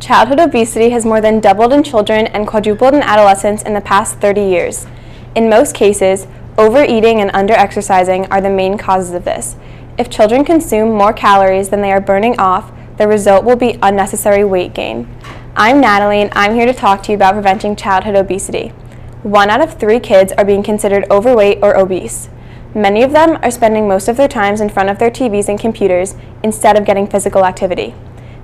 Childhood obesity has more than doubled in children and quadrupled in adolescents in the past 30 years. In most cases, overeating and underexercising are the main causes of this. If children consume more calories than they are burning off, the result will be unnecessary weight gain. I'm Natalie, and I'm here to talk to you about preventing childhood obesity. 1 out of 3 kids are being considered overweight or obese. Many of them are spending most of their times in front of their TVs and computers instead of getting physical activity.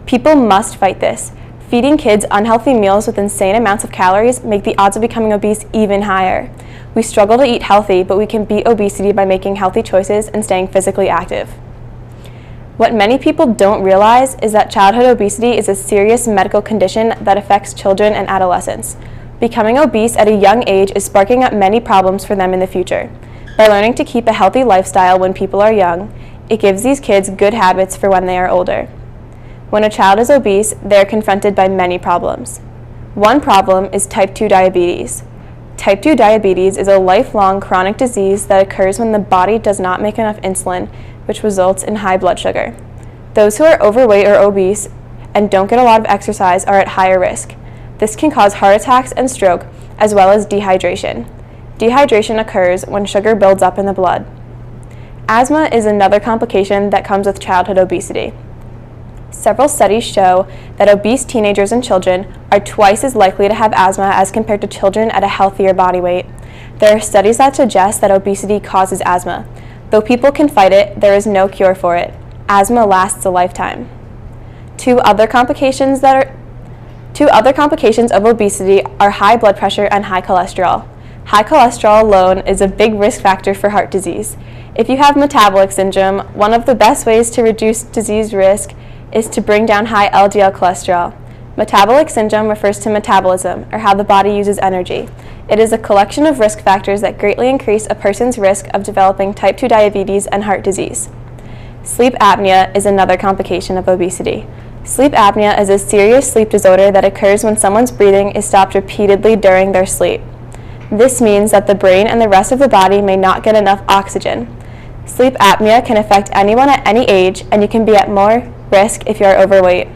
People must fight this. Feeding kids unhealthy meals with insane amounts of calories make the odds of becoming obese even higher. We struggle to eat healthy, but we can beat obesity by making healthy choices and staying physically active. What many people don't realize is that childhood obesity is a serious medical condition that affects children and adolescents. Becoming obese at a young age is sparking up many problems for them in the future. By learning to keep a healthy lifestyle when people are young, it gives these kids good habits for when they are older. When a child is obese, they are confronted by many problems. One problem is type 2 diabetes. Type 2 diabetes is a lifelong chronic disease that occurs when the body does not make enough insulin, which results in high blood sugar. Those who are overweight or obese and don't get a lot of exercise are at higher risk. This can cause heart attacks and stroke, as well as dehydration. Dehydration occurs when sugar builds up in the blood. Asthma is another complication that comes with childhood obesity. Several studies show that obese teenagers and children are twice as likely to have asthma as compared to children at a healthier body weight. There are studies that suggest that obesity causes asthma. Though people can fight it, there is no cure for it. Asthma lasts a lifetime. Two other complications of obesity are high blood pressure and high cholesterol. High cholesterol alone is a big risk factor for heart disease. If you have metabolic syndrome, one of the best ways to reduce disease risk is to bring down high LDL cholesterol. Metabolic syndrome refers to metabolism, or how the body uses energy. It is a collection of risk factors that greatly increase a person's risk of developing type 2 diabetes and heart disease. Sleep apnea is another complication of obesity. Sleep apnea is a serious sleep disorder that occurs when someone's breathing is stopped repeatedly during their sleep. This means that the brain and the rest of the body may not get enough oxygen. Sleep apnea can affect anyone at any age, and you can be at more risk if you are overweight.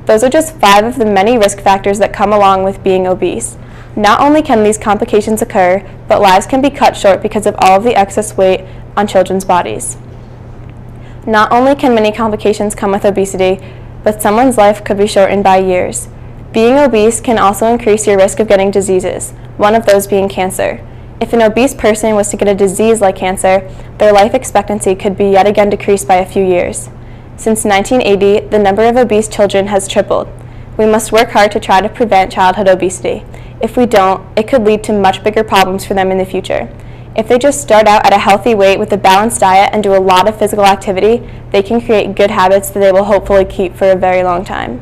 Those are just 5 of the many risk factors that come along with being obese. Not only can these complications occur, but lives can be cut short because of all of the excess weight on children's bodies. Not only can many complications come with obesity, but someone's life could be shortened by years. Being obese can also increase your risk of getting diseases, one of those being cancer. If an obese person was to get a disease like cancer, their life expectancy could be yet again decreased by a few years. Since 1980, the number of obese children has tripled. We must work hard to try to prevent childhood obesity. If we don't, it could lead to much bigger problems for them in the future. If they just start out at a healthy weight with a balanced diet and do a lot of physical activity, they can create good habits that they will hopefully keep for a very long time.